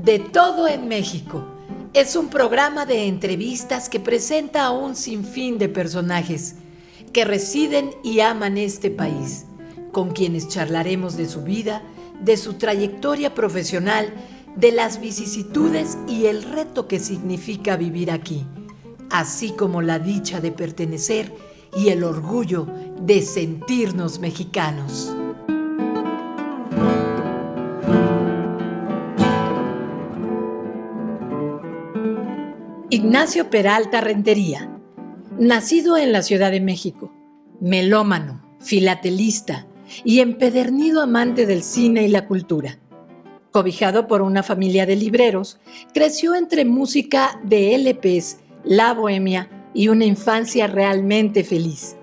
De todo en México es un programa de entrevistas que presenta a un sinfín de personajes que residen y aman este país, con quienes charlaremos de su vida, de su trayectoria profesional, de las vicisitudes y el reto que significa vivir aquí, así como la dicha de pertenecer y el orgullo de sentirnos mexicanos. Ignacio Peralta Rentería, nacido en la Ciudad de México, melómano, filatelista y empedernido amante del cine y la cultura. Cobijado por una familia de libreros, creció entre música de LPs, la bohemia y una infancia realmente feliz.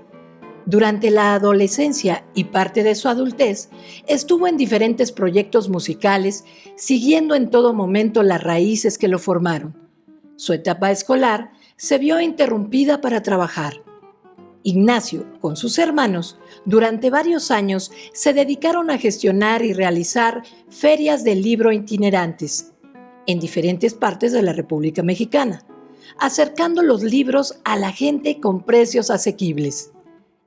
Durante la adolescencia y parte de su adultez, estuvo en diferentes proyectos musicales, siguiendo en todo momento las raíces que lo formaron. Su etapa escolar se vio interrumpida para trabajar. Ignacio, con sus hermanos, durante varios años se dedicaron a gestionar y realizar ferias del libro itinerantes en diferentes partes de la República Mexicana, acercando los libros a la gente con precios asequibles.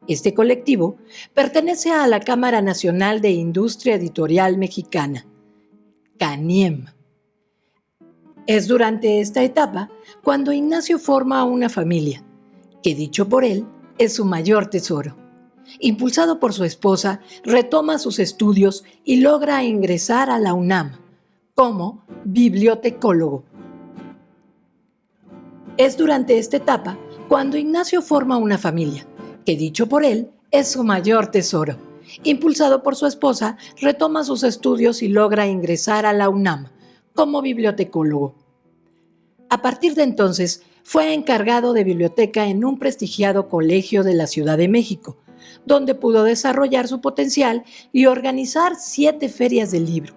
Este colectivo pertenece a la Cámara Nacional de Industria Editorial Mexicana, CANIEM. Es durante esta etapa cuando Ignacio forma una familia, que dicho por él es su mayor tesoro. Impulsado por su esposa, retoma sus estudios y logra ingresar a la UNAM como bibliotecólogo. Es durante esta etapa cuando Ignacio forma una familia, que dicho por él es su mayor tesoro. Impulsado por su esposa, retoma sus estudios y logra ingresar a la UNAM como bibliotecólogo. A partir de entonces, fue encargado de biblioteca en un prestigiado colegio de la Ciudad de México, donde pudo desarrollar su potencial y organizar 7 ferias del libro.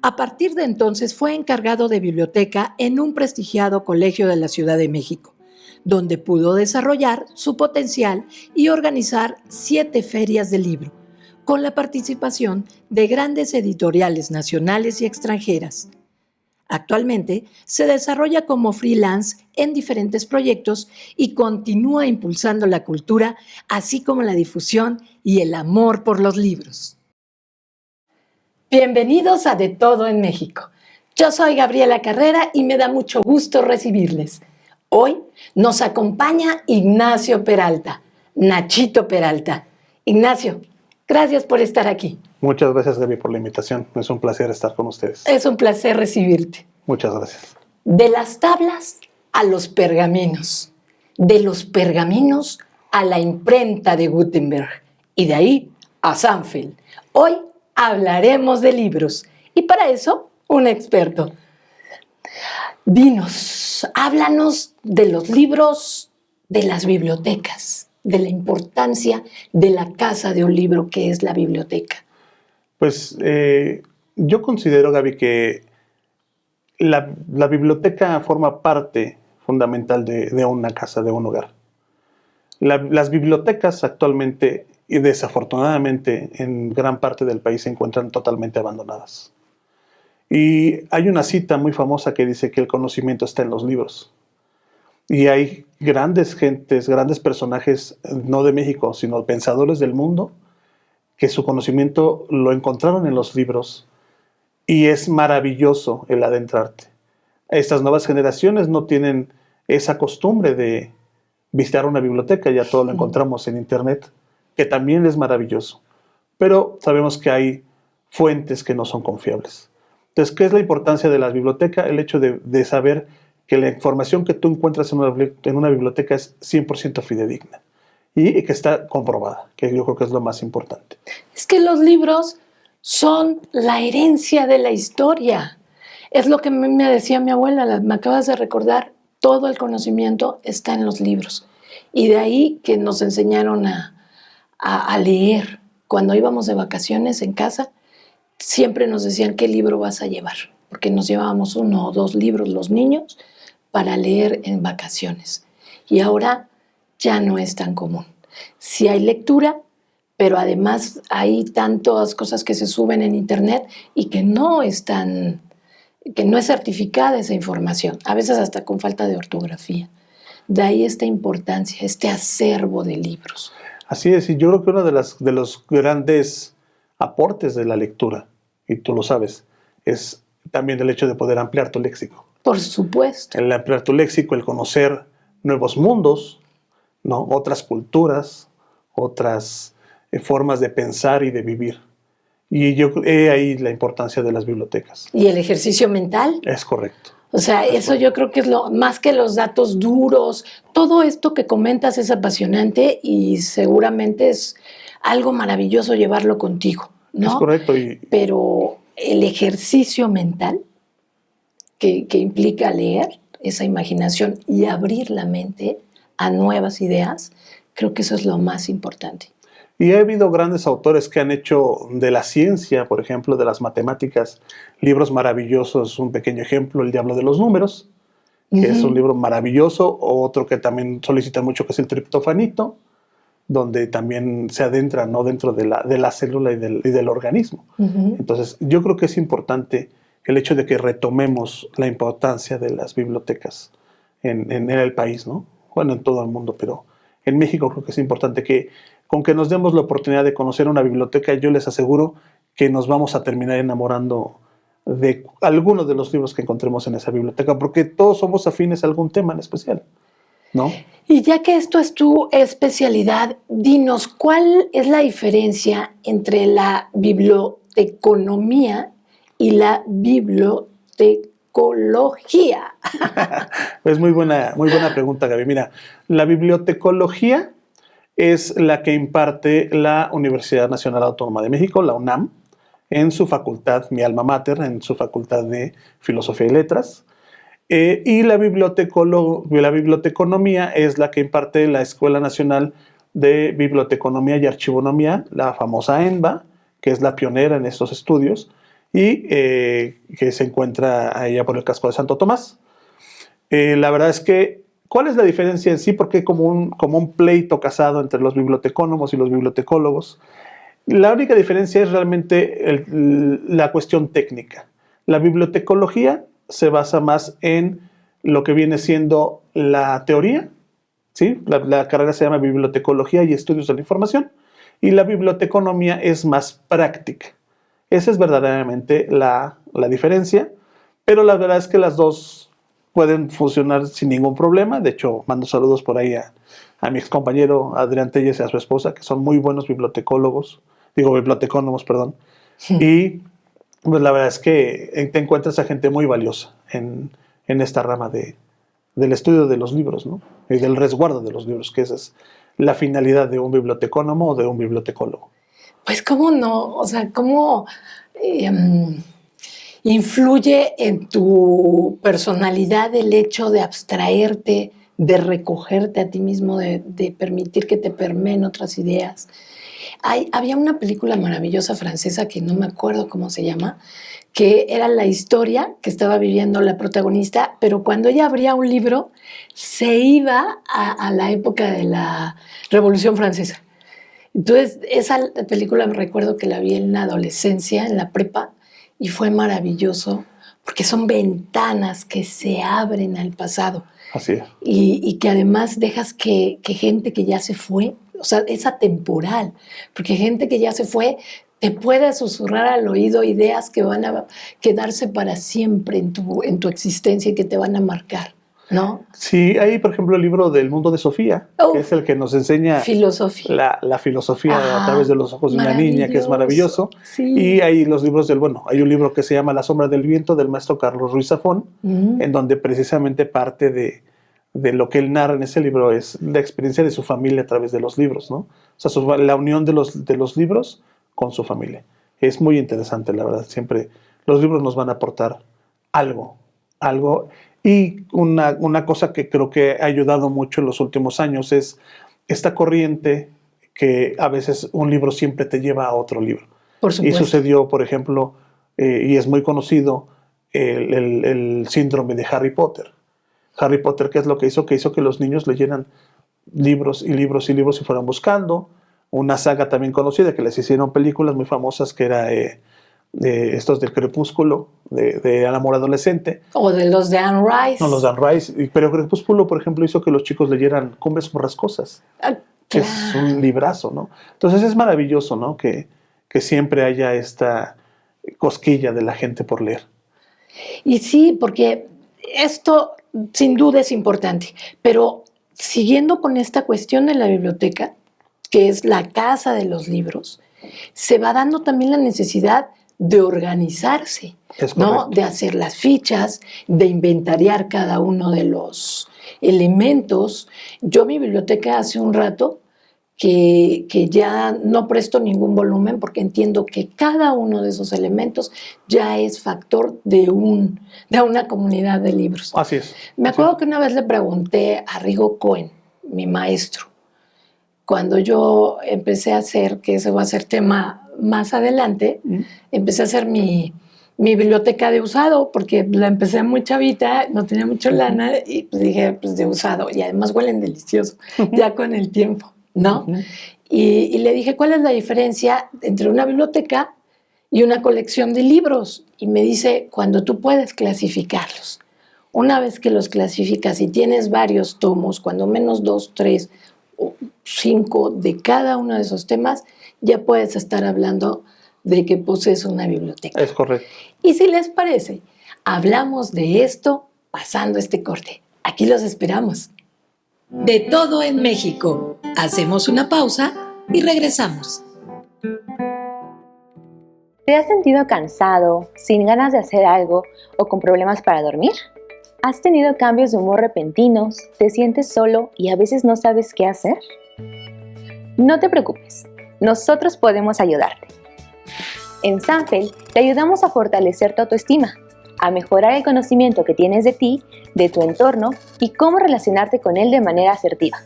A partir de entonces, fue encargado de biblioteca en un prestigiado colegio de la Ciudad de México, donde pudo desarrollar su potencial y organizar 7 ferias del libro, con la participación de grandes editoriales nacionales y extranjeras. Actualmente se desarrolla como freelance en diferentes proyectos y continúa impulsando la cultura, así como la difusión y el amor por los libros. Bienvenidos a De Todo en México. Yo soy Gabriela Carrera y me da mucho gusto recibirles. Hoy nos acompaña Ignacio Peralta, Nachito Peralta. Ignacio, gracias por estar aquí. Muchas gracias, Gaby, por la invitación. Es un placer estar con ustedes. Es un placer recibirte. Muchas gracias. De las tablas a los pergaminos, de los pergaminos a la imprenta de Gutenberg y de ahí a Sanfield. Hoy hablaremos de libros y para eso un experto. Dinos, háblanos de los libros, de las bibliotecas, de la importancia de la casa de un libro que es la biblioteca. Pues yo considero, Gaby, que la biblioteca forma parte fundamental de una casa, de un hogar. Las bibliotecas actualmente y desafortunadamente en gran parte del país se encuentran totalmente abandonadas. Y hay una cita muy famosa que dice que el conocimiento está en los libros. Y hay grandes gentes, grandes personajes, no de México, sino pensadores del mundo, que su conocimiento lo encontraron en los libros y es maravilloso el adentrarte. Estas nuevas generaciones no tienen esa costumbre de visitar una biblioteca, ya todo lo encontramos en internet, que también es maravilloso, pero sabemos que hay fuentes que no son confiables. Entonces, ¿qué es la importancia de la biblioteca? El hecho de saber que la información que tú encuentras en una biblioteca es 100% fidedigna y que está comprobada, que yo creo que es lo más importante. Es que los libros son la herencia de la historia. Es lo que me decía mi abuela, me acabas de recordar, todo el conocimiento está en los libros. Y de ahí que nos enseñaron a leer. Cuando íbamos de vacaciones en casa, siempre nos decían qué libro vas a llevar, porque nos llevábamos 1 o 2 libros los niños para leer en vacaciones. Y ahora ya no es tan común. Sí hay lectura, pero además hay tantas cosas que se suben en internet y que no están que no es certificada esa información, a veces hasta con falta de ortografía. De ahí esta importancia, este acervo de libros. Así es, y yo creo que uno de los grandes aportes de la lectura, y tú lo sabes, es también el hecho de poder ampliar tu léxico. Por supuesto. El ampliar tu léxico, el conocer nuevos mundos, ¿no? Otras culturas, otras formas de pensar y de vivir. Y yo he ahí la importancia de las bibliotecas. ¿Y el ejercicio mental? Es correcto. O sea, eso yo creo que es lo más que los datos duros. Todo esto que comentas es apasionante y seguramente es algo maravilloso llevarlo contigo, ¿no? Es correcto. Pero el ejercicio mental que implica leer, esa imaginación y abrir la mente a nuevas ideas, creo que eso es lo más importante. Y ha habido grandes autores que han hecho de la ciencia, por ejemplo, de las matemáticas, libros maravillosos. Un pequeño ejemplo, El Diablo de los Números, que es un libro maravilloso. Otro que también solicita mucho, que es El Triptofanito, donde también se adentra, ¿no?, dentro de la célula y del organismo. Entonces, yo creo que es importante el hecho de que retomemos la importancia de las bibliotecas en el país, ¿no? Bueno, en todo el mundo, pero en México creo que es importante que con que nos demos la oportunidad de conocer una biblioteca, yo les aseguro que nos vamos a terminar enamorando de algunos de los libros que encontremos en esa biblioteca, porque todos somos afines a algún tema en especial, ¿no? Y ya que esto es tu especialidad, dinos, ¿cuál es la diferencia entre la biblioteconomía y la bibliotecología? Es muy buena pregunta, Gaby. Mira, la bibliotecología es la que imparte la Universidad Nacional Autónoma de México, la UNAM, en su facultad, mi alma mater, en su facultad de Filosofía y Letras. Y la biblioteconomía es la que imparte la Escuela Nacional de Biblioteconomía y Archivonomía, la famosa ENBA, que es la pionera en estos estudios, y que se encuentra allá por el casco de Santo Tomás. La verdad es que, ¿cuál es la diferencia en sí? Porque hay como un pleito casado entre los bibliotecónomos y los bibliotecólogos. La única diferencia es realmente la cuestión técnica. La bibliotecología se basa más en lo que viene siendo la teoría, ¿sí? La carrera se llama Bibliotecología y Estudios de la Información, y la biblioteconomía es más práctica. Esa es verdaderamente la diferencia, pero la verdad es que las dos pueden funcionar sin ningún problema. De hecho, mando saludos por ahí a mi ex compañero Adrián Telles y a su esposa, que son muy buenos bibliotecónomos, perdón. Y pues la verdad es que te encuentras a gente muy valiosa en esta rama del estudio de los libros, ¿no? Y del resguardo de los libros, que esa es la finalidad de un bibliotecónomo o de un bibliotecólogo. Pues cómo no, o sea, cómo influye en tu personalidad el hecho de abstraerte, de recogerte a ti mismo, de permitir que te permeen otras ideas. Había una película maravillosa francesa que no me acuerdo cómo se llama, que era la historia que estaba viviendo la protagonista, pero cuando ella abría un libro se iba a la época de la Revolución Francesa. Entonces, esa película me recuerdo que la vi en la adolescencia, en la prepa, y fue maravilloso, porque son ventanas que se abren al pasado. Así es. Y que además dejas que gente que ya se fue, o sea, es atemporal, porque gente que ya se fue te puede susurrar al oído ideas que van a quedarse para siempre en tu existencia y que te van a marcar, ¿no? Sí, hay, por ejemplo, el libro del mundo de Sofía, que es el que nos enseña filosofía. la filosofía a través de los ojos de una niña, que es maravilloso. Sí. Y hay los libros hay un libro que se llama La sombra del viento, del maestro Carlos Ruiz Zafón, en donde precisamente parte de lo que él narra en ese libro es la experiencia de su familia a través de los libros, ¿no? O sea, la unión de los libros con su familia. Es muy interesante, la verdad. Siempre los libros nos van a aportar algo. Y una cosa que creo que ha ayudado mucho en los últimos años es esta corriente que a veces un libro siempre te lleva a otro libro. Por supuesto. Y sucedió, por ejemplo, y es muy conocido, el síndrome de Harry Potter. Harry Potter, ¿qué es lo que hizo? Que hizo que los niños leyeran libros y libros y libros y fueran buscando. Una saga también conocida que les hicieron películas muy famosas, que era estos del Crepúsculo, de Al amor adolescente. O de los de Anne Rice. No, los de Anne Rice. Pero Crepúsculo, por ejemplo, hizo que los chicos leyeran Cumbres Borrascosas, que es un librazo, ¿no? Entonces es maravilloso, ¿no? Que siempre haya esta cosquilla de la gente por leer. Y sí, porque esto sin duda es importante, pero siguiendo con esta cuestión de la biblioteca, que es la casa de los libros, se va dando también la necesidad de organizarse, ¿no? De hacer las fichas, de inventariar cada uno de los elementos. Yo mi biblioteca hace un rato que ya no presto ningún volumen porque entiendo que cada uno de esos elementos ya es factor de una comunidad de libros. Así es. Me acuerdo que una vez le pregunté a Rigo Cohen, mi maestro, cuando yo empecé a hacer, que ese va a ser tema más adelante, empecé a hacer mi biblioteca de usado, porque la empecé muy chavita, no tenía mucho lana, y pues dije, pues de usado, y además huelen delicioso, ya con el tiempo, ¿no? Y le dije, ¿cuál es la diferencia entre una biblioteca y una colección de libros? Y me dice, cuando tú puedes clasificarlos. Una vez que los clasificas y tienes varios tomos, cuando menos 2, 3 o 5 de cada uno de esos temas, ya puedes estar hablando de que posees una biblioteca. Es correcto. Y si les parece, hablamos de esto pasando este corte. Aquí los esperamos. De todo en México. Hacemos una pausa y regresamos. ¿Te has sentido cansado, sin ganas de hacer algo o con problemas para dormir? ¿Has tenido cambios de humor repentinos, te sientes solo y a veces no sabes qué hacer? No te preocupes, nosotros podemos ayudarte. En Sanfel te ayudamos a fortalecer tu autoestima, a mejorar el conocimiento que tienes de ti, de tu entorno y cómo relacionarte con él de manera asertiva.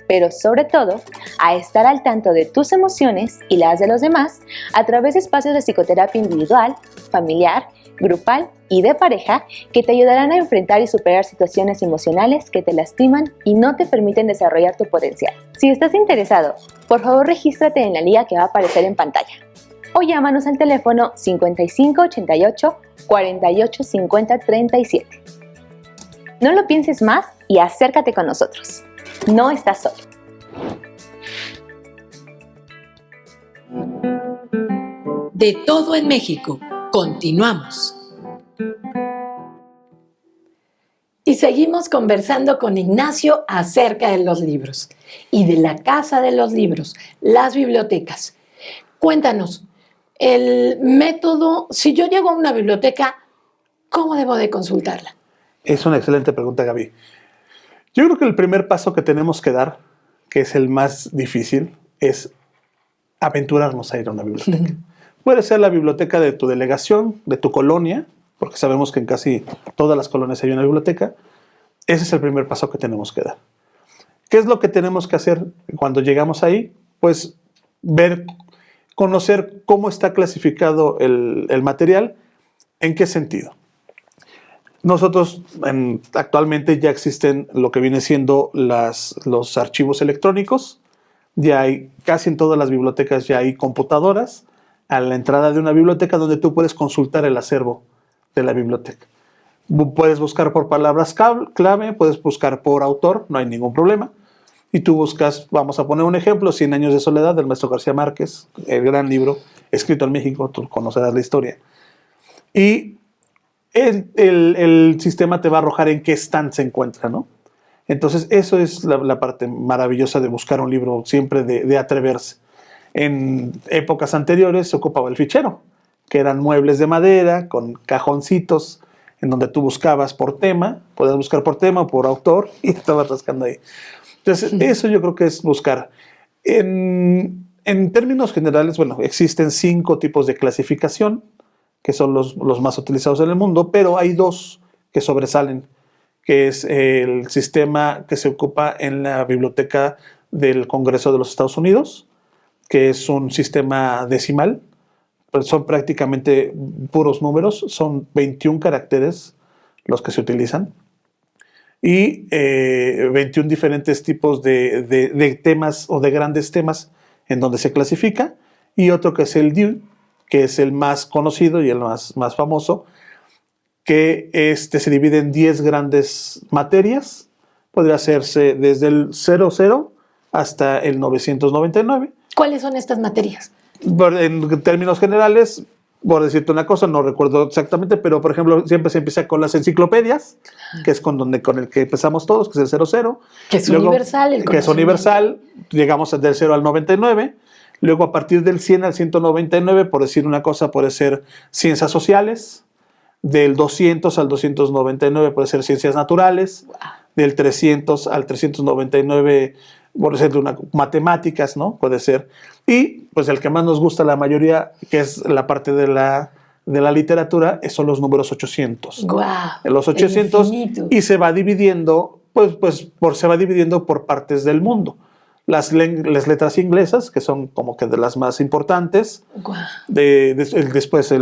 Pero sobre todo, a estar al tanto de tus emociones y las de los demás a través de espacios de psicoterapia individual, familiar, grupal y de pareja que te ayudarán a enfrentar y superar situaciones emocionales que te lastiman y no te permiten desarrollar tu potencial. Si estás interesado, por favor regístrate en la liga que va a aparecer en pantalla o llámanos al teléfono 5588 48 50 37. No lo pienses más y acércate con nosotros. No estás solo. De todo en México. Continuamos. Y seguimos conversando con Ignacio acerca de los libros y de la casa de los libros, las bibliotecas. Cuéntanos, el método, si yo llego a una biblioteca, ¿cómo debo de consultarla? Es una excelente pregunta, Gaby. Yo creo que el primer paso que tenemos que dar, que es el más difícil, es aventurarnos a ir a una biblioteca. Puede ser la biblioteca de tu delegación, de tu colonia, porque sabemos que en casi todas las colonias hay una biblioteca. Ese es el primer paso que tenemos que dar. ¿Qué es lo que tenemos que hacer cuando llegamos ahí? Pues conocer cómo está clasificado el material, en qué sentido. Nosotros actualmente ya existen lo que viene siendo los archivos electrónicos. Ya hay, casi en todas las bibliotecas ya hay computadoras a la entrada de una biblioteca donde tú puedes consultar el acervo de la biblioteca. Puedes buscar por palabras clave, puedes buscar por autor, no hay ningún problema. Y tú buscas, vamos a poner un ejemplo, 100 años de soledad del maestro García Márquez, el gran libro escrito en México, tú conocerás la historia. Y el sistema te va a arrojar en qué stand se encuentra, ¿no? Entonces, eso es la parte maravillosa de buscar un libro, siempre de atreverse. En épocas anteriores se ocupaba el fichero, que eran muebles de madera con cajoncitos en donde tú buscabas por tema, podías buscar por tema o por autor y estabas rascando ahí. Entonces, eso yo creo que es buscar. En términos generales, bueno, existen 5 tipos de clasificación, que son los más utilizados en el mundo, pero hay 2 que sobresalen, que es el sistema que se ocupa en la Biblioteca del Congreso de los Estados Unidos, que es un sistema decimal, pues son prácticamente puros números, son 21 caracteres los que se utilizan, y 21 diferentes tipos de temas o de grandes temas en donde se clasifica, y otro que es el Dewey, que es el más conocido y el más famoso, que se divide en 10 grandes materias. Podría hacerse desde el 00 hasta el 999. ¿Cuáles son estas materias? En términos generales, por decirte una cosa, no recuerdo exactamente, pero por ejemplo, siempre se empieza con las enciclopedias, que es con el que empezamos todos, que es el 00. Que es Luego, universal. Que es universal, llegamos del 0 al 99. Luego, a partir del 100 al 199, por decir una cosa, puede ser ciencias sociales. Del 200 al 299 puede ser ciencias naturales. Wow. Del 300 al 399 puede ser matemáticas, ¿no? Puede ser. Y pues el que más nos gusta la mayoría, que es la parte de la literatura, son los números 800. Wow, los 800 y se va dividiendo, se va dividiendo por partes del mundo. Las letras inglesas, que son como que de las más importantes. Wow. Después,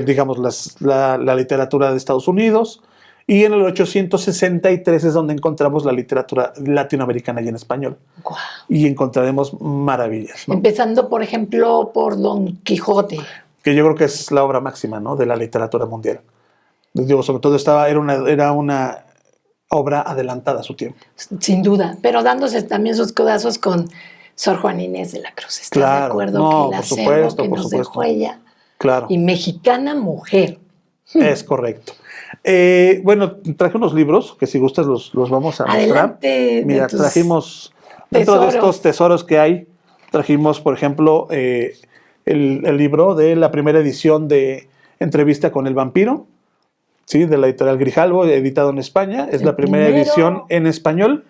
digamos, la literatura de Estados Unidos. Y en el 863 es donde encontramos la literatura latinoamericana y en español. Wow. Y encontraremos maravillas, ¿no? Empezando, por ejemplo, por Don Quijote. Que yo creo que es la obra máxima, ¿no?, de la literatura mundial. Digo, sobre todo era una obra adelantada a su tiempo. Sin duda, pero dándose también sus codazos con Sor Juana Inés de la Cruz. ¿Estás de acuerdo? No, que la por supuesto, que por nos supuesto. dejó ella. Claro. Y mexicana mujer. Es correcto. Bueno, traje unos libros que si gustas los vamos a mostrar. Adelante. Mira, trajimos, dentro de estos tesoros que hay, trajimos, por ejemplo, el libro de la primera edición de Entrevista con el vampiro, ¿sí?, de la editorial Grijalbo, editado en España. Es la primera edición en español.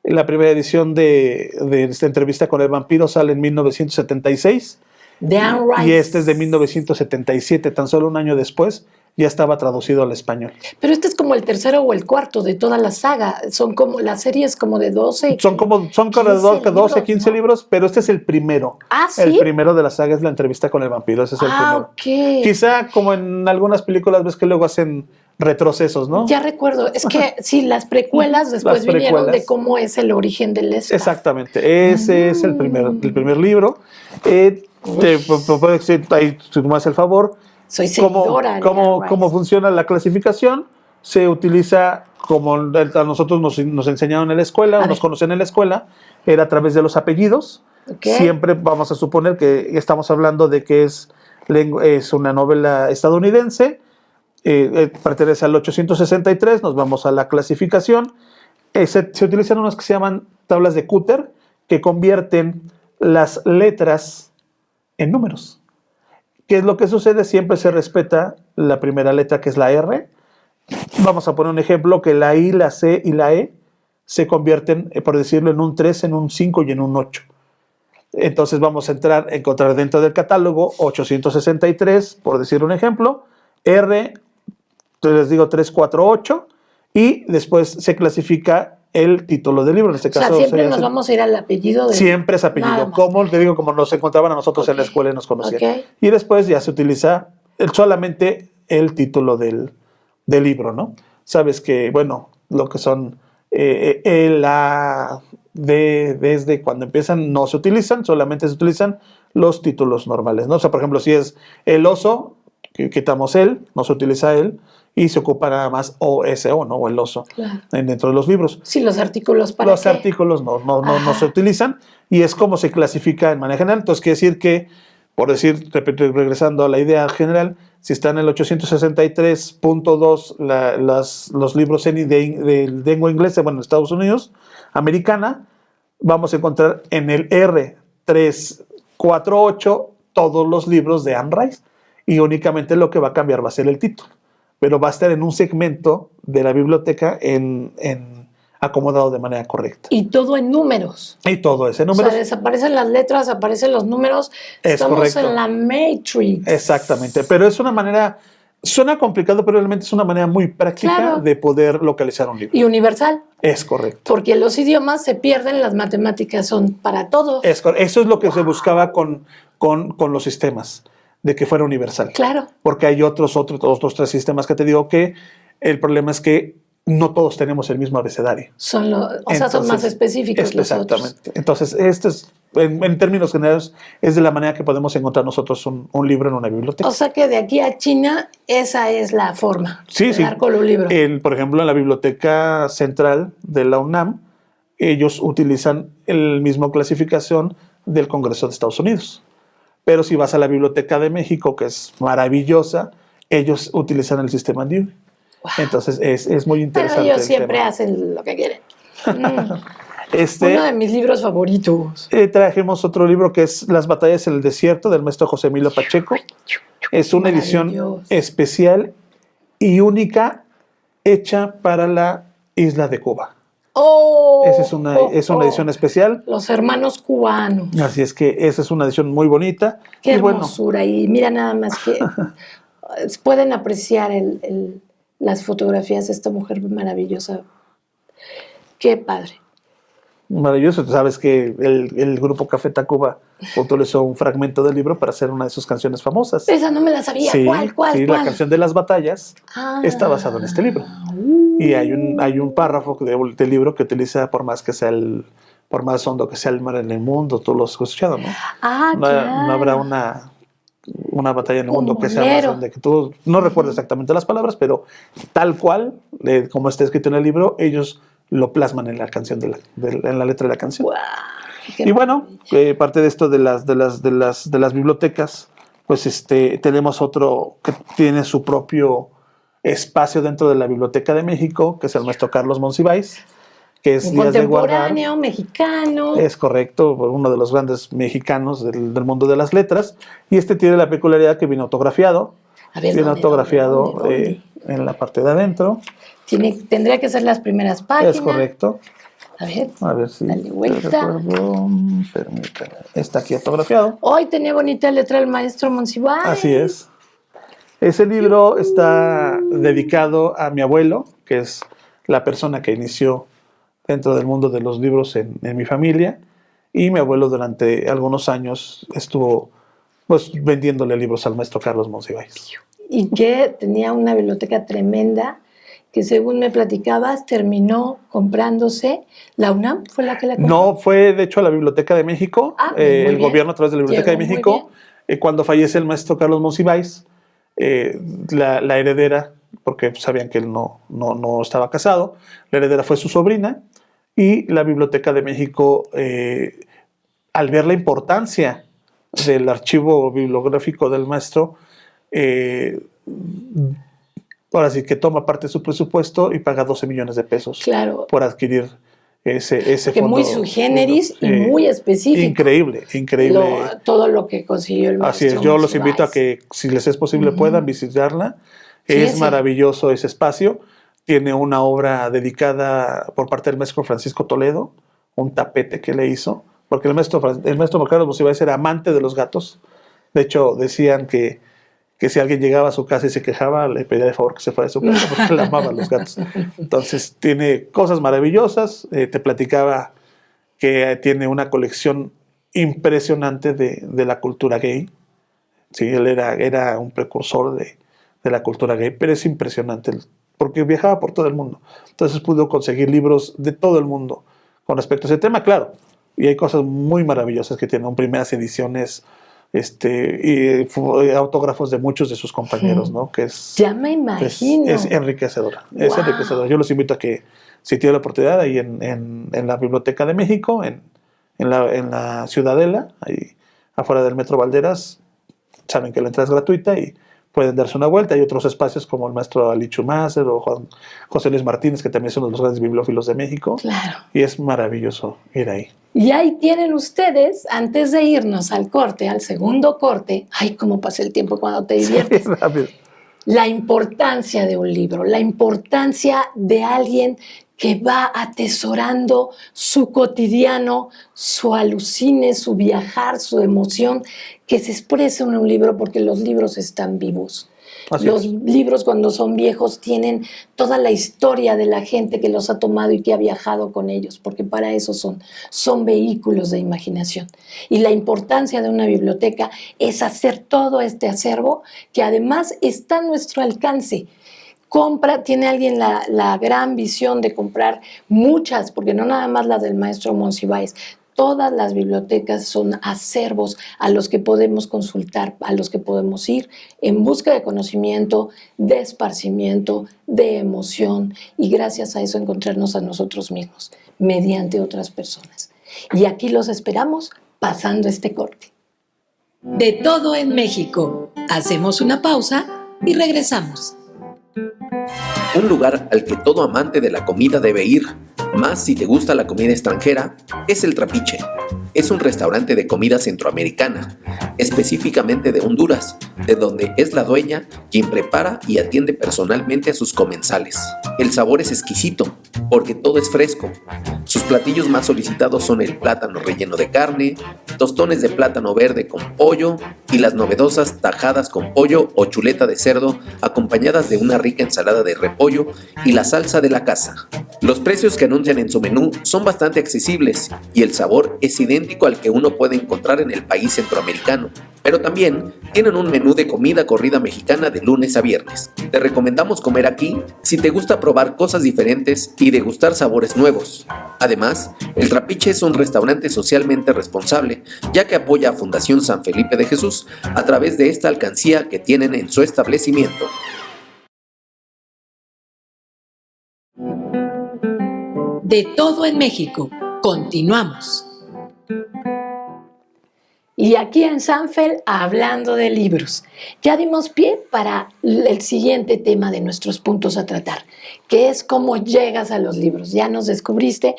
La primera edición de esta Entrevista con el vampiro sale en 1976. De Anne Rice. Y este es de 1977, tan solo un año después. Ya estaba traducido al español. Pero este es como el tercero o el cuarto de toda la saga. Son como, la serie es como de 12. Son como 12, 15 libros, pero este es el primero. Ah, ¿sí? El primero de la saga es la Entrevista con el vampiro. Ese es el primero. Ok. Quizá como en algunas películas ves que luego hacen retrocesos, ¿no? Ya recuerdo. Es que sí, las precuelas después vinieron de cómo es el origen del espacio. Exactamente. Ese es el primer libro. Te puedo decir, ahí, si tú me haces el favor, soy seguidora. ¿Cómo funciona la clasificación? Se utiliza, como a nosotros nos enseñaron en la escuela, o nos conocían en la escuela, era a través de los apellidos. Okay. Siempre vamos a suponer que estamos hablando de que es una novela estadounidense, pertenece al 863, nos vamos a la clasificación. Se utilizan unas que se llaman tablas de Cooter, que convierten las letras en números. ¿Qué es lo que sucede? Siempre se respeta la primera letra, que es la R. Vamos a poner un ejemplo, que la I, la C y la E se convierten, por decirlo, en un 3, en un 5 y en un 8. Entonces vamos a encontrar dentro del catálogo 863, por decir un ejemplo, R, les digo 348, y después se clasifica el título del libro. En este caso, siempre nos vamos a ir al apellido. Siempre es apellido. Como te digo, como nos encontraban a nosotros en la escuela y nos conocían. Okay. Y después ya se utiliza solamente el título del libro, ¿no? Sabes que, bueno, lo que son desde cuando empiezan no se utilizan, solamente se utilizan los títulos normales, ¿no? O sea, por ejemplo, si es el oso, quitamos él, no se utiliza él, y se ocupa nada más OSO, ¿no? O el oso, claro, dentro de los libros. Sí, los artículos para Los artículos no se utilizan, y es como se clasifica en manera general. Entonces, quiere decir que, por decir, regresando a la idea general, si está en el 863.2 los libros de lengua inglesa, bueno, en Estados Unidos, americana, vamos a encontrar en el R348 todos los libros de Anne Rice, y únicamente lo que va a cambiar va a ser el título, pero va a estar en un segmento de la biblioteca acomodado de manera correcta. Y todo en números. Y todo es en números. O sea, desaparecen las letras, aparecen los números. Estamos correcto. En la Matrix. Exactamente, pero es una manera, suena complicado, pero realmente es una manera muy práctica, claro, de poder localizar un libro. Y universal. Es correcto. Porque los idiomas se pierden, las matemáticas son para todos. Eso es lo que se buscaba con los sistemas, de que fuera universal. Claro. Porque hay otros 3 sistemas que te digo que el problema es que no todos tenemos el mismo abecedario. Son más específicos los exactamente. otros. Entonces, este es, en términos generales, es de la manera que podemos encontrar nosotros un libro en una biblioteca. O sea que de aquí a China, esa es la forma Sí, de dar con un libro. Por ejemplo, en la Biblioteca Central de la UNAM, ellos utilizan el mismo clasificación del Congreso de Estados Unidos. Pero si vas a la Biblioteca de México, que es maravillosa, ellos utilizan el sistema Dewey. Wow. Entonces es muy interesante. Pero ellos siempre hacen lo que quieren. Uno de mis libros favoritos. Trajimos otro libro que es Las batallas en el desierto, del maestro José Emilio Pacheco. Es una edición especial y única hecha para la isla de Cuba. Esa es una edición especial. Los hermanos cubanos. Así es que esa es una edición muy bonita. Qué hermosura. Y mira nada más que pueden apreciar las fotografías de esta mujer maravillosa. Qué padre. Maravilloso. Tú sabes que el grupo Café Tacuba utilizó un fragmento del libro para hacer una de sus canciones famosas. Esa no me la sabía. Sí, ¿Cuál? Sí, la canción de las batallas está basada en este libro. Y hay un párrafo del libro que utiliza, por más hondo que sea el mar en el mundo, tú lo has escuchado, ¿no? Claro. No habrá una batalla en el mundo que sea más grande que tú. No recuerdo exactamente las palabras, pero tal cual, como está escrito en el libro, ellos lo plasman en la canción en la letra de la canción. Wow, y bueno, parte de esto de las bibliotecas, pues tenemos otro que tiene su propio espacio dentro de la Biblioteca de México, que es el maestro Carlos Monsiváis, que es Días de Guardar. Mexicano. Es correcto, uno de los grandes mexicanos del mundo de las letras. Y tiene la peculiaridad que viene autografiado. Viene autografiado ¿dónde? En la parte de adentro. Tendría que ser las primeras páginas. Es correcto. A ver si. Dale vuelta. Permítame. Está aquí autografiado. Hoy tenía bonita letra el maestro Monsiváis. Así es. Ese libro está dedicado a mi abuelo, que es la persona que inició dentro del mundo de los libros en mi familia. Y mi abuelo durante algunos años estuvo vendiéndole libros al maestro Carlos Monsiváis. Y que tenía una biblioteca tremenda, que según me platicabas, terminó comprándose. ¿La UNAM fue la que la compró? No, fue de hecho la Biblioteca de México, el gobierno a través de la Biblioteca de México. Cuando fallece el maestro Carlos Monsiváis, la heredera, porque sabían que él no estaba casado, la heredera fue su sobrina, y la Biblioteca de México, al ver la importancia del archivo bibliográfico del maestro, ahora sí que toma parte de su presupuesto y paga 12 millones de pesos por adquirir ese fondo. Muy sui generis y muy específico. Increíble. Todo lo que consiguió el maestro. Así es, yo los invito a que, si les es posible, puedan visitarla. Es maravilloso ese espacio. Tiene una obra dedicada por parte del maestro Francisco Toledo, un tapete que le hizo, porque el maestro Carlos Monsiváis era amante de los gatos. De hecho, decían que si alguien llegaba a su casa y se quejaba, le pedía de favor que se fuera de su casa porque le amaba a los gatos. Entonces, tiene cosas maravillosas. Te platicaba que tiene una colección impresionante de la cultura gay. Sí, él era un precursor de la cultura gay, pero es impresionante porque viajaba por todo el mundo. Entonces pudo conseguir libros de todo el mundo con respecto a ese tema, claro. Y hay cosas muy maravillosas que tienen primeras ediciones, y autógrafos de muchos de sus compañeros, ¿no? Que ya me imagino. Es enriquecedora. Es enriquecedora. Yo los invito a que, si tienen la oportunidad, ahí en la Biblioteca de México, en la Ciudadela, ahí afuera del Metro Valderas, saben que la entrada es gratuita y pueden darse una vuelta. Hay otros espacios como el maestro Ali Chumacer o José Luis Martínez, que también son uno de los grandes bibliófilos de México. Claro. Y es maravilloso ir ahí. Y ahí tienen ustedes, antes de irnos al corte, al segundo corte, ¡ay, cómo pasa el tiempo cuando te diviertes! Sí, rápido. La importancia de un libro, la importancia de alguien que va atesorando su cotidiano, su alucine, su viajar, su emoción, que se expresa en un libro, porque los libros están vivos. Los libros, cuando son viejos, tienen toda la historia de la gente que los ha tomado y que ha viajado con ellos, porque para eso son vehículos de imaginación. Y la importancia de una biblioteca es hacer todo este acervo que además está a nuestro alcance. tiene alguien la gran visión de comprar muchas, porque no nada más las del maestro Monsiváis. Todas las bibliotecas son acervos a los que podemos consultar, a los que podemos ir en busca de conocimiento, de esparcimiento, de emoción, y gracias a eso encontrarnos a nosotros mismos mediante otras personas. Y aquí los esperamos pasando este corte. De todo en México. Hacemos una pausa y regresamos. Un lugar al que todo amante de la comida debe ir, más si te gusta la comida extranjera, es El Trapiche. Es un restaurante de comida centroamericana, específicamente de Honduras, de donde es la dueña quien prepara y atiende personalmente a sus comensales. El sabor es exquisito, porque todo es fresco. Sus platillos más solicitados son el plátano relleno de carne, tostones de plátano verde con pollo y las novedosas tajadas con pollo o chuleta de cerdo acompañadas de una rica ensalada de repollo y la salsa de la casa. Los precios que anuncian en su menú son bastante accesibles y el sabor es idéntico al que uno puede encontrar en el país centroamericano, pero también tienen un menú de comida corrida mexicana de lunes a viernes. Te recomendamos comer aquí si te gusta probar cosas diferentes y degustar sabores nuevos. Además, El Trapiche es un restaurante socialmente responsable, ya que apoya a Fundación San Felipe de Jesús a través de esta alcancía que tienen en su establecimiento. De todo en México. Continuamos. Y aquí en Sanfel, hablando de libros, ya dimos pie para el siguiente tema de nuestros puntos a tratar, que es cómo llegas a los libros. Ya nos descubriste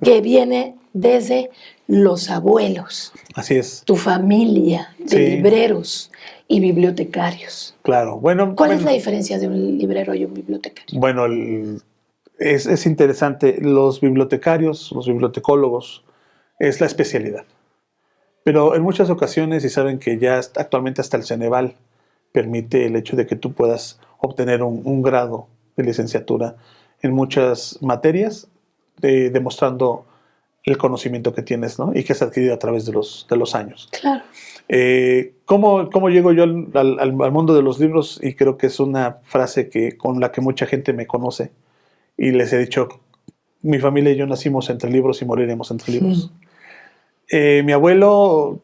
que viene desde los abuelos. Así es. Tu familia de libreros y bibliotecarios. Claro. Bueno, ¿Cuál es la diferencia de un librero y un bibliotecario? Bueno, es interesante. Los bibliotecarios, los bibliotecólogos, es la especialidad. Pero en muchas ocasiones, y saben que ya actualmente hasta el Ceneval permite el hecho de que tú puedas obtener un grado de licenciatura en muchas materias, demostrando el conocimiento que tienes, ¿no? Y que has adquirido a través de los años. Claro. ¿Cómo llego yo al mundo de los libros? Y creo que es una frase con la que mucha gente me conoce. Y les he dicho, mi familia y yo nacimos entre libros y moriremos entre libros. Mi abuelo,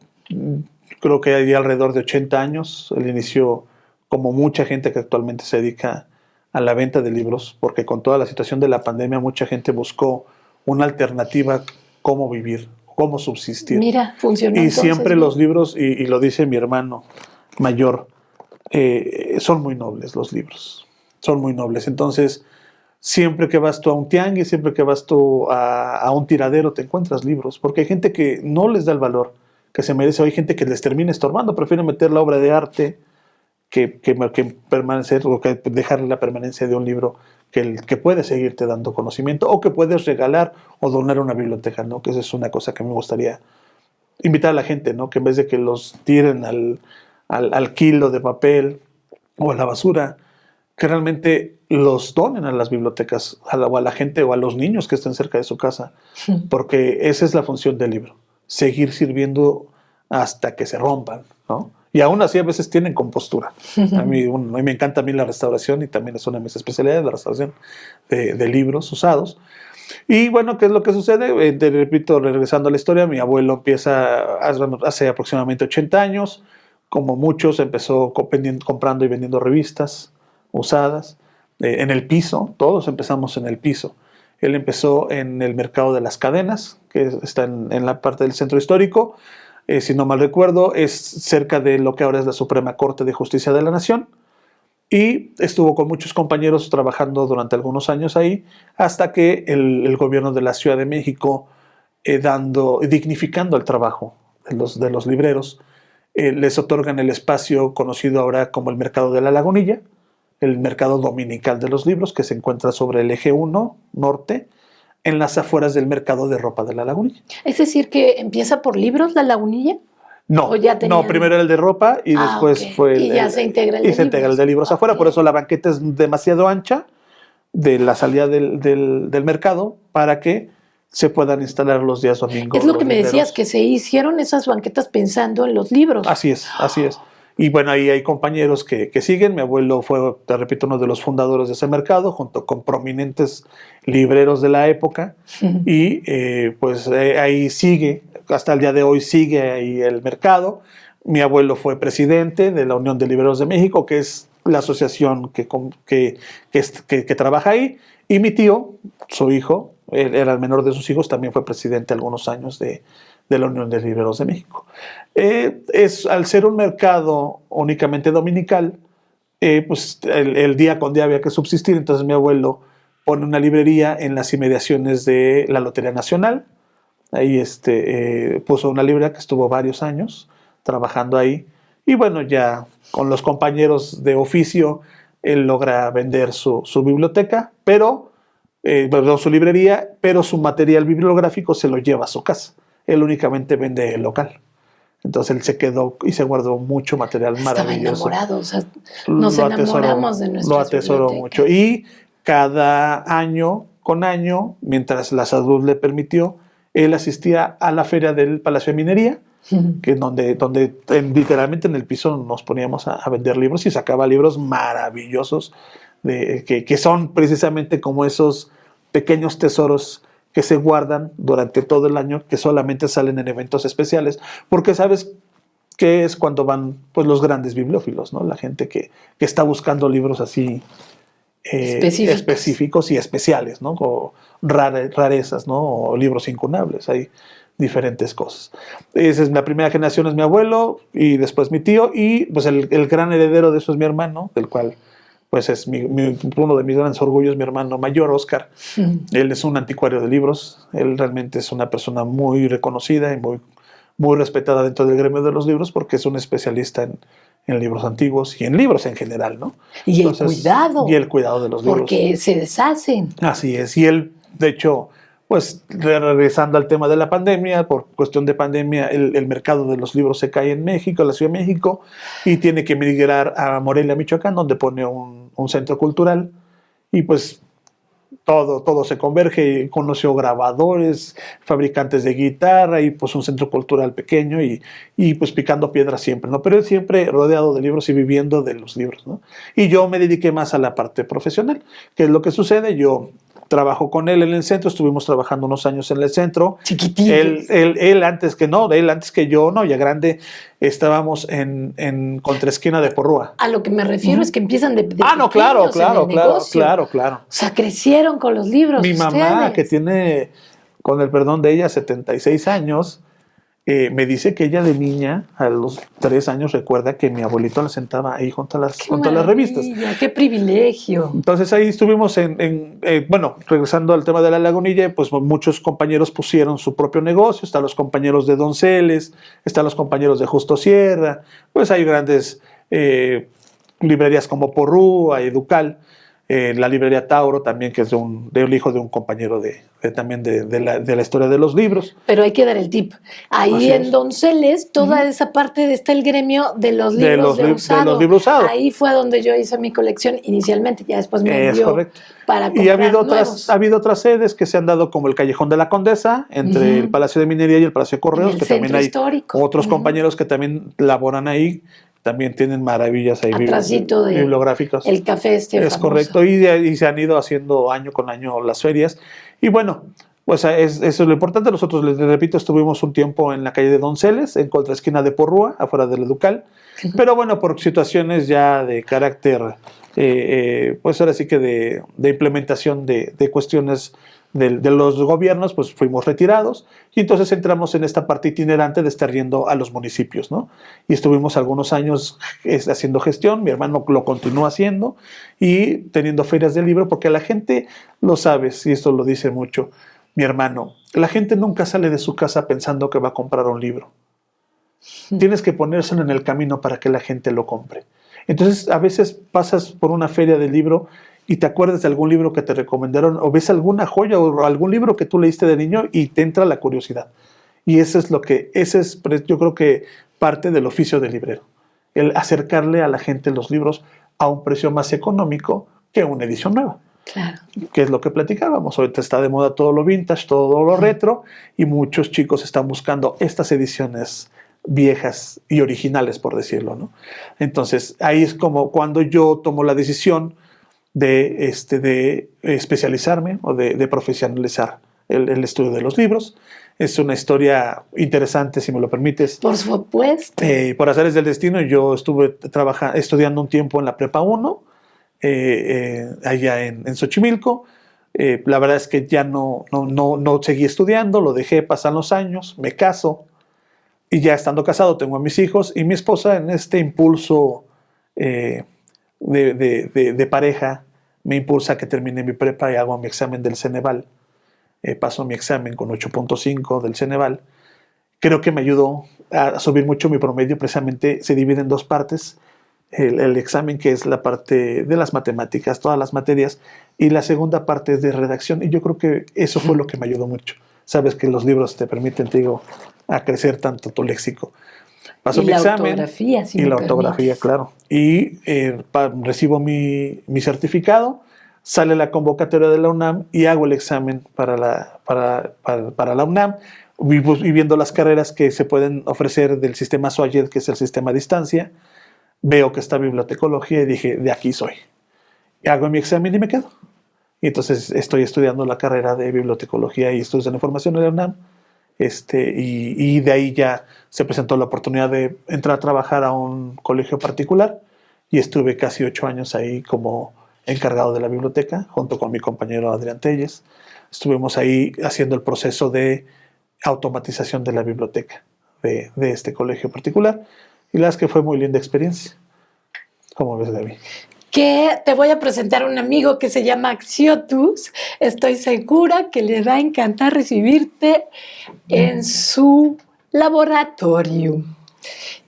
creo que hay alrededor de 80 años. Él inició, como mucha gente que actualmente se dedica a la venta de libros, porque con toda la situación de la pandemia mucha gente buscó una alternativa, cómo vivir, cómo subsistir. Mira, funcionó. Y entonces, siempre ¿no? los libros, y lo dice mi hermano mayor, son muy nobles los libros, son muy nobles. Entonces, siempre que vas tú a un tianguis, siempre que vas tú a un tiradero, te encuentras libros, porque hay gente que no les da el valor que se merece, o hay gente que les termina estorbando, prefiere meter la obra de arte que permanecer, o que dejarle la permanencia de un libro que puede seguirte dando conocimiento, o que puedes regalar o donar a una biblioteca, ¿no? Que esa es una cosa que me gustaría invitar a la gente, ¿no? Que en vez de que los tiren al kilo de papel o a la basura, que realmente los donen a las bibliotecas, o a la gente o a los niños que estén cerca de su casa, porque esa es la función del libro, seguir sirviendo hasta que se rompan, ¿no? Y aún así a veces tienen compostura. A mí me encanta la restauración, y también es una de mis especialidades, la restauración de libros usados. Y bueno, ¿qué es lo que sucede? Te repito, regresando a la historia, mi abuelo empieza hace aproximadamente 80 años, como muchos, empezó comprando y vendiendo revistas usadas en el piso. Todos empezamos en el piso. Él empezó en el mercado de las cadenas, que está en la parte del centro histórico. Si no mal recuerdo, es cerca de lo que ahora es la Suprema Corte de Justicia de la Nación. Y estuvo con muchos compañeros trabajando durante algunos años ahí, hasta que el gobierno de la Ciudad de México, dignificando el trabajo de los libreros, les otorgan el espacio conocido ahora como el Mercado de la Lagunilla, el mercado dominical de los libros, que se encuentra sobre el eje 1 norte, en las afueras del mercado de ropa de la Lagunilla. Es decir, que empieza por libros la Lagunilla. No, primero era el de ropa y después okay. fue y ya se integra el de libros afuera. Por eso la banqueta es demasiado ancha de la salida del mercado, para que se puedan instalar los días domingos. Es lo que me decías, que se hicieron esas banquetas pensando en los libros. Así es. Y bueno, ahí hay compañeros que siguen. Mi abuelo fue, te repito, uno de los fundadores de ese mercado, junto con prominentes libreros de la época. Y pues ahí sigue, hasta el día de hoy sigue ahí el mercado. Mi abuelo fue presidente de la Unión de Libreros de México, que es la asociación que trabaja ahí. Y mi tío, su hijo, él era el menor de sus hijos, también fue presidente algunos años de la Unión de Libreros de México. Al ser un mercado únicamente dominical, pues el día con día había que subsistir. Entonces mi abuelo pone una librería en las inmediaciones de la Lotería Nacional. Ahí puso una librería que estuvo varios años trabajando ahí. Y bueno, ya con los compañeros de oficio, él logra vender su biblioteca, pero su librería, pero su material bibliográfico se lo lleva a su casa. Él únicamente vende el local. Entonces él se quedó y se guardó mucho material maravilloso. Estaba enamorado, o sea, nos enamoramos de nuestra Lo atesoró mucho. Y cada año con año, mientras la salud le permitió, él asistía a la feria del Palacio de Minería, que donde literalmente en el piso nos poníamos a vender libros y sacaba libros maravillosos que son precisamente como esos pequeños tesoros que se guardan durante todo el año, que solamente salen en eventos especiales, porque sabes que es cuando van pues los grandes bibliófilos, ¿no? La gente que está buscando libros así específicos y especiales, ¿no? O rarezas, ¿no? O libros incunables, hay diferentes cosas. Esa es la primera generación, es mi abuelo, y después mi tío, y pues el gran heredero de eso es mi hermano, del cual pues es uno de mis grandes orgullos, mi hermano mayor, Oscar. Él es un anticuario de libros, él realmente es una persona muy reconocida y muy respetada dentro del gremio de los libros, porque es un especialista en libros antiguos y en libros en general, ¿no? Y entonces, el cuidado de los libros. Porque se deshacen. Así es, y él, de hecho, pues regresando al tema de la pandemia, por cuestión de pandemia, el mercado de los libros se cae en México, en la Ciudad de México, y tiene que migrar a Morelia, Michoacán, donde pone un centro cultural, y pues todo se converge. Y conoció grabadores, fabricantes de guitarra, y pues un centro cultural pequeño, y pues picando piedras siempre, ¿no? Pero él siempre rodeado de libros y viviendo de los libros, ¿no? Y yo me dediqué más a la parte profesional. ¿Qué es lo que sucede? Yo trabajo con él en el centro, estuvimos trabajando unos años en el centro. Chiquitillo. Él antes que yo, ya grande, estábamos en contraesquina de Porrúa. A lo que me refiero es que empiezan de no, claro. O sea, crecieron con los libros. Mi mamá, que tiene, con el perdón de ella, 76 años, me dice que ella de niña, a los 3 años, recuerda que mi abuelito la sentaba ahí junto a las revistas. ¡Qué privilegio! Entonces ahí estuvimos bueno, regresando al tema de la Lagunilla, pues muchos compañeros pusieron su propio negocio. Están los compañeros de Donceles, están los compañeros de Justo Sierra, pues hay grandes librerías como Porrúa, Educal, la librería Tauro también, que es del hijo de un compañero también de la historia de los libros. Pero hay que dar el tip. Ahí en Donceles, toda esa parte está el gremio de los libros de usado. De los libros usados. Ahí fue donde yo hice mi colección inicialmente, ya después me envió para comprar. Y ha habido otras sedes que se han dado, como el Callejón de la Condesa, entre el Palacio de Minería y el Palacio de Correos, que también hay histórico. Otros compañeros que también laboran ahí. También tienen maravillas ahí bibliográficas. El café Es famoso. correcto, y se han ido haciendo año con año las ferias. Y bueno, pues eso es lo importante. Nosotros, les repito, estuvimos un tiempo en la calle de Donceles, en contraesquina de Porrúa, afuera del Educal. Pero bueno, por situaciones ya de carácter, pues ahora sí que de implementación de cuestiones de los gobiernos, pues fuimos retirados, y entonces entramos en esta parte itinerante de estar yendo a los municipios, ¿no? Y estuvimos algunos años haciendo gestión. Mi hermano lo continúa haciendo y teniendo ferias de libro, porque la gente, lo sabes, y esto lo dice mucho mi hermano, la gente nunca sale de su casa pensando que va a comprar un libro. Tienes que ponérselo en el camino para que la gente lo compre. Entonces, a veces pasas por una feria de libro y te acuerdas de algún libro que te recomendaron, o ves alguna joya o algún libro que tú leíste de niño y te entra la curiosidad. Y ese es yo creo que parte del oficio del librero, el acercarle a la gente los libros a un precio más económico que una edición nueva. Claro. Que es lo que platicábamos. Ahorita está de moda todo lo vintage, todo lo retro, y muchos chicos están buscando estas ediciones viejas y originales, por decirlo, ¿no? Entonces, ahí es como cuando yo tomo la decisión de especializarme o de profesionalizar el estudio de los libros. Es una historia interesante, si me lo permites. Por supuesto. Por azares del destino, yo estuve estudiando un tiempo en la Prepa 1, allá en Xochimilco. La verdad es que ya no seguí estudiando, lo dejé, pasan los años, me caso, y ya estando casado tengo a mis hijos, y mi esposa, en este impulso de pareja, me impulsa a que termine mi prepa y hago mi examen del Ceneval. Paso mi examen con 8.5 del Ceneval. Creo que me ayudó a subir mucho mi promedio. Precisamente se divide en dos partes. El examen, que es la parte de las matemáticas, todas las materias, y la segunda parte es de redacción. Y yo creo que eso fue lo que me ayudó mucho. Sabes que los libros te permiten, te digo, a crecer tanto tu léxico. Paso mi examen. Ortografía, si y me la ortografía, permites. claro. Y recibo mi certificado, sale la convocatoria de la UNAM y hago el examen para la UNAM, y viendo las carreras que se pueden ofrecer del sistema SWAYED, que es el sistema a distancia. Veo que está bibliotecología y dije, de aquí soy. Y hago mi examen y me quedo. Y entonces estoy estudiando la carrera de bibliotecología y estudios de la información en la UNAM. Y de ahí ya se presentó la oportunidad de entrar a trabajar a un colegio particular, y estuve casi 8 años ahí como encargado de la biblioteca, junto con mi compañero Adrián Telles. Estuvimos ahí haciendo el proceso de automatización de la biblioteca de este colegio particular, y la verdad es que fue muy linda experiencia. ¿Cómo ves, Gaby? Que te voy a presentar a un amigo que se llama Axiotus. Estoy segura que le va a encantar recibirte en su laboratorio.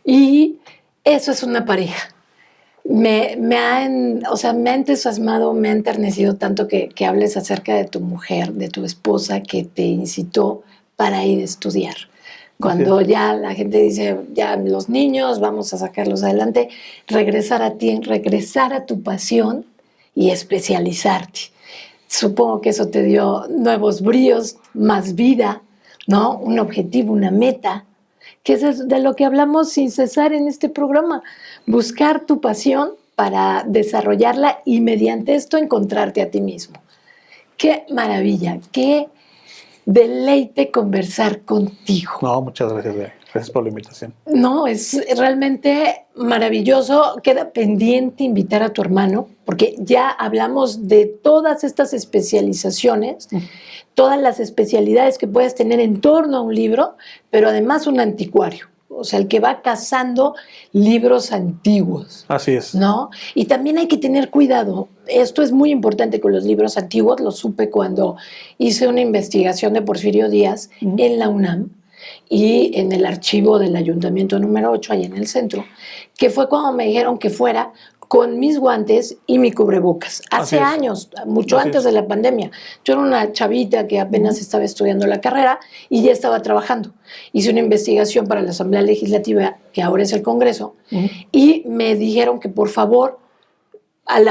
Y eso es una pareja. Me ha entusiasmado, me ha enternecido tanto que hables acerca de tu mujer, de tu esposa, que te incitó para ir a estudiar. Cuando ya la gente dice, ya los niños, vamos a sacarlos adelante, regresar a ti, regresar a tu pasión y especializarte. Supongo que eso te dio nuevos bríos, más vida, ¿no? Un objetivo, una meta, que es de lo que hablamos sin cesar en este programa. Buscar tu pasión para desarrollarla y mediante esto encontrarte a ti mismo. ¡Qué maravilla! ¡Qué deleite conversar contigo! No, muchas gracias, Gaby. Gracias por la invitación. No, es realmente maravilloso. Queda pendiente invitar a tu hermano, porque ya hablamos de todas estas especializaciones, todas las especialidades que puedes tener en torno a un libro, pero además un anticuario. O sea, el que va cazando libros antiguos. Así es. ¿No? Y también hay que tener cuidado. Esto es muy importante con los libros antiguos. Lo supe cuando hice una investigación de Porfirio Díaz en la UNAM y en el archivo del Ayuntamiento número 8, allá en el centro, que fue cuando me dijeron que fuera con mis guantes y mi cubrebocas. Hace años, mucho antes de la pandemia. Yo era una chavita que apenas estaba estudiando la carrera y ya estaba trabajando. Hice una investigación para la Asamblea Legislativa, que ahora es el Congreso, y me dijeron que por favor, al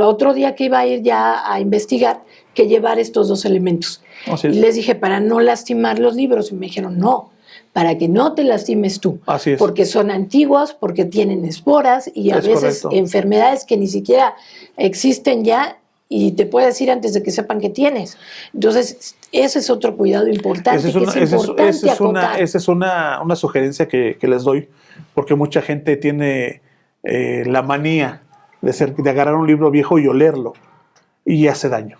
otro día que iba a ir ya a investigar, que llevar estos dos elementos. Y les dije, para no lastimar los libros, y me dijeron, no, para que no te lastimes tú, porque son antiguos, porque tienen esporas y a veces enfermedades que ni siquiera existen ya y te puedes ir antes de que sepan que tienes. Entonces, ese es otro cuidado importante. Esa es una sugerencia que les doy, porque mucha gente tiene la manía de agarrar un libro viejo y olerlo, y hace daño.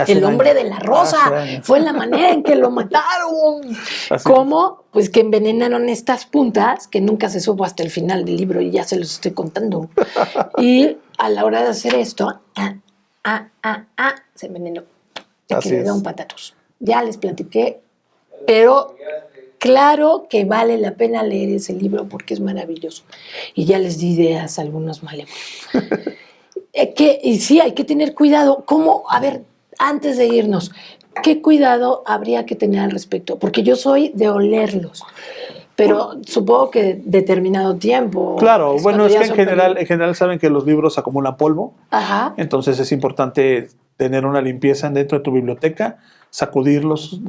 El hombre de la rosa fue la manera en que lo mataron. ¿Cómo? Pues que envenenaron estas puntas, que nunca se supo hasta el final del libro, y ya se los estoy contando. Y a la hora de hacer esto, se envenenó. Que le da un patatús. Ya les platiqué, pero claro que vale la pena leer ese libro porque es maravilloso. Y ya les di ideas a algunos malévolos. Y sí, hay que tener cuidado. ¿Cómo? A ver, antes de irnos, ¿qué cuidado habría que tener al respecto? Porque yo soy de olerlos, pero supongo que determinado tiempo. Claro, bueno, es que en general saben que los libros acumulan polvo. Ajá. Entonces es importante tener una limpieza dentro de tu biblioteca sacudirlos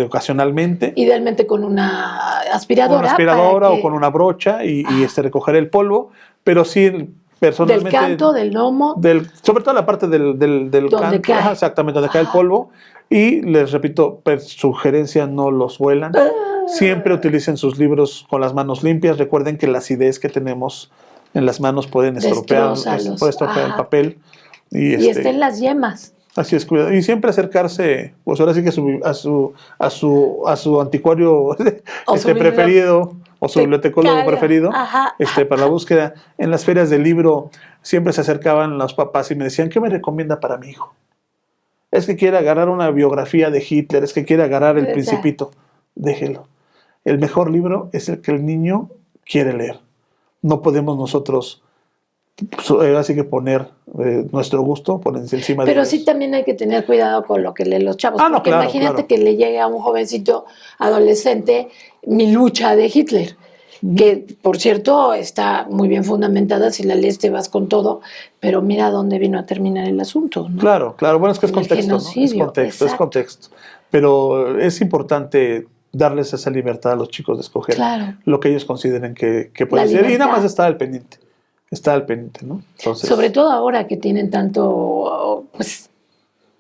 ocasionalmente. Idealmente con una aspiradora. Con una aspiradora o con una brocha y recoger el polvo, pero sí personalmente... Del canto, del lomo. Sobre todo la parte del canto, cae. exactamente, donde cae el polvo. Y les repito, sugerencia, no los huelan. Siempre utilicen sus libros con las manos limpias. Recuerden que la acidez que tenemos en las manos pueden estropear el papel. Y estén las yemas. Así es, cuidado. Y siempre acercarse, pues ahora sí que a su anticuario preferido o su bibliotecólogo preferido para la búsqueda. En las ferias del libro siempre se acercaban los papás y me decían, ¿qué me recomienda para mi hijo? Es que quiere agarrar una biografía de Hitler, es que quiere agarrar El Principito. Déjelo. El mejor libro es el que el niño quiere leer. No podemos nosotros así que poner nuestro gusto por encima de Pero ellos. sí también hay que tener cuidado con lo que leen los chavos. No, porque claro, imagínate que le llegue a un jovencito adolescente Mi lucha de Hitler, que por cierto está muy bien fundamentada, si la lees te vas con todo, pero mira dónde vino a terminar el asunto, ¿no? Claro, bueno, es que es contexto, ¿no? Es contexto. Pero es importante darles esa libertad a los chicos de escoger lo que ellos consideren que puede ser, y nada más estar al pendiente. ¿No? Entonces, sobre todo ahora que tienen tanto, pues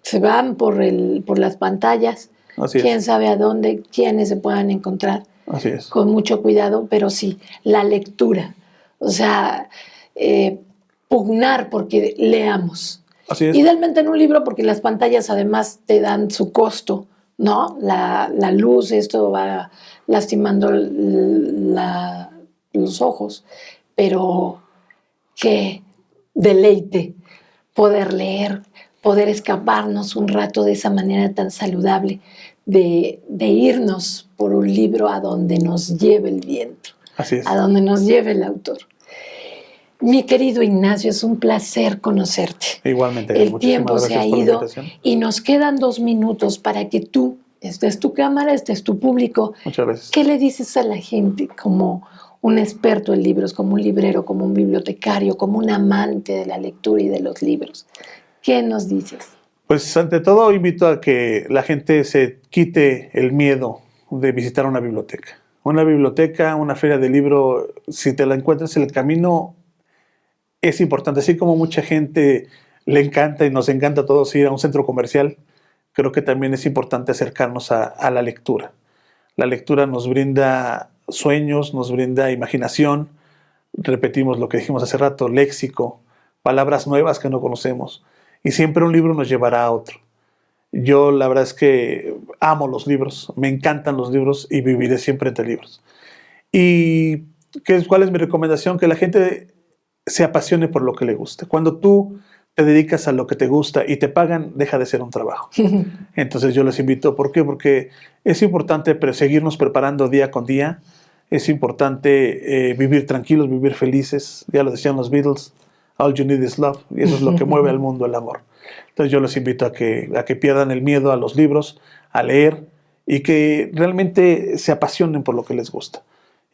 se van por las pantallas. Quién sabe a dónde, quiénes se puedan encontrar. Así es. Con mucho cuidado, pero sí, la lectura. O sea, pugnar porque leamos. Así es. Idealmente en un libro, porque las pantallas además te dan su costo, ¿no? La luz, esto va lastimando los ojos, pero qué deleite poder leer, poder escaparnos un rato de esa manera tan saludable, de irnos por un libro a donde nos lleve el viento, así es, a donde nos lleve el autor. Mi querido Ignacio, es un placer conocerte. Igualmente. El tiempo se ha ido y nos quedan 2 minutos para que tú, esta es tu cámara, este es tu público. Muchas veces. ¿Qué le dices a la gente como un experto en libros, como un librero, como un bibliotecario, como un amante de la lectura y de los libros? ¿Qué nos dices? Pues ante todo invito a que la gente se quite el miedo de visitar una biblioteca. Una biblioteca, una feria de libro, si te la encuentras en el camino, es importante. Así como mucha gente le encanta y nos encanta a todos ir a un centro comercial, creo que también es importante acercarnos a la lectura. La lectura nos brinda sueños, nos brinda imaginación, repetimos lo que dijimos hace rato, léxico, palabras nuevas que no conocemos, y siempre un libro nos llevará a otro. Yo la verdad es que amo los libros, me encantan los libros y viviré siempre entre libros. ¿Y cuál es mi recomendación? Que la gente se apasione por lo que le guste. Cuando tú te dedicas a lo que te gusta y te pagan, deja de ser un trabajo. Entonces yo les invito, ¿por qué? Porque es importante seguirnos preparando día con día, es importante vivir tranquilos, vivir felices, ya lo decían los Beatles, all you need is love, y eso es lo que mueve al mundo, el amor. Entonces yo les invito a que pierdan el miedo a los libros, a leer, y que realmente se apasionen por lo que les gusta,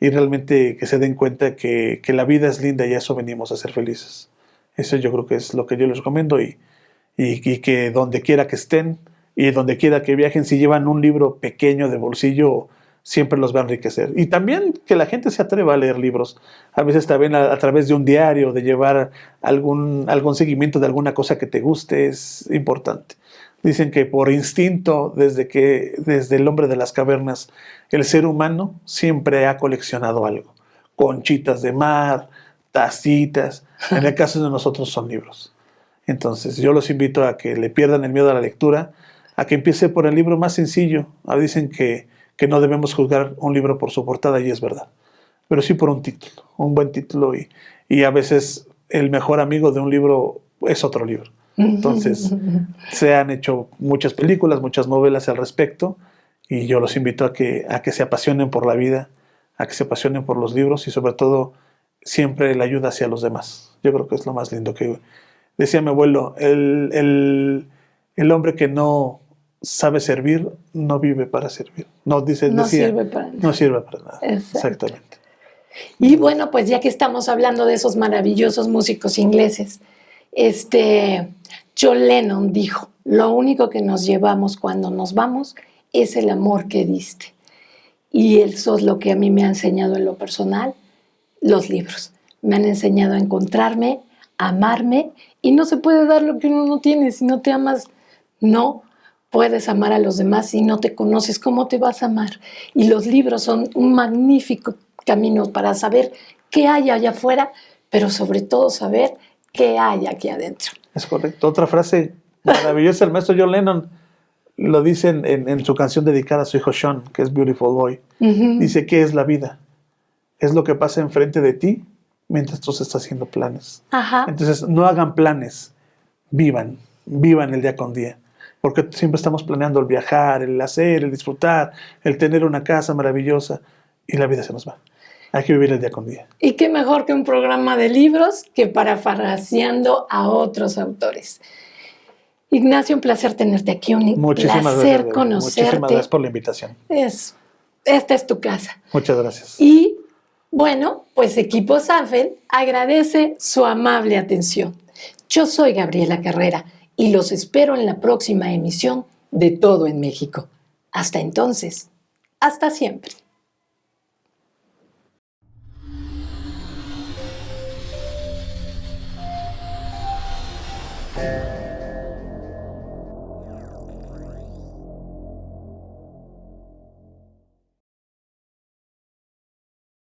y realmente que se den cuenta que la vida es linda y a eso venimos a ser felices. Eso yo creo que es lo que yo les recomiendo, y que donde quiera que estén y donde quiera que viajen, si llevan un libro pequeño de bolsillo, siempre los va a enriquecer. Y también que la gente se atreva a leer libros. A veces también a través de un diario, de llevar algún seguimiento de alguna cosa que te guste, es importante. Dicen que por instinto, desde el hombre de las cavernas, el ser humano siempre ha coleccionado algo. Conchitas de mar, tacitas. En el caso de nosotros son libros. Entonces yo los invito a que le pierdan el miedo a la lectura, a que empiece por el libro más sencillo. Dicen que no debemos juzgar un libro por su portada, y es verdad, pero sí por un título, un buen título, y a veces el mejor amigo de un libro es otro libro. Entonces se han hecho muchas películas, muchas novelas al respecto, y yo los invito a que se apasionen por la vida, a que se apasionen por los libros, y sobre todo siempre la ayuda hacia los demás. Yo creo que es lo más lindo. Que decía mi abuelo, el hombre que no sabe servir, no vive para servir. No sirve para nada. No sirve para nada. Exactamente. Y bueno, pues ya que estamos hablando de esos maravillosos músicos ingleses, John Lennon dijo, lo único que nos llevamos cuando nos vamos es el amor que diste. Y eso es lo que a mí me ha enseñado en lo personal, los libros. Me han enseñado a encontrarme, a amarme, y no se puede dar lo que uno no tiene. Si no te amas, no puedes amar a los demás. Si no te conoces, ¿cómo te vas a amar? Y los libros son un magnífico camino para saber qué hay allá afuera, pero sobre todo saber qué hay aquí adentro. Es correcto. Otra frase maravillosa, el maestro John Lennon lo dice en su canción dedicada a su hijo Sean, que es Beautiful Boy. Dice, ¿qué es la vida? Es lo que pasa enfrente de ti mientras tú estás haciendo planes. Ajá. Entonces, no hagan planes, vivan el día con día. Porque siempre estamos planeando el viajar, el hacer, el disfrutar, el tener una casa maravillosa, y la vida se nos va. Hay que vivir el día con día. Y qué mejor que un programa de libros que parafraseando a otros autores. Ignacio, un placer tenerte aquí, Muchísimas placer gracias, conocerte. Muchísimas gracias por la invitación. Esta es tu casa. Muchas gracias. Y bueno, pues Equipo Safel agradece su amable atención. Yo soy Gabriela Carrera y los espero en la próxima emisión de Todo en México. Hasta entonces, hasta siempre.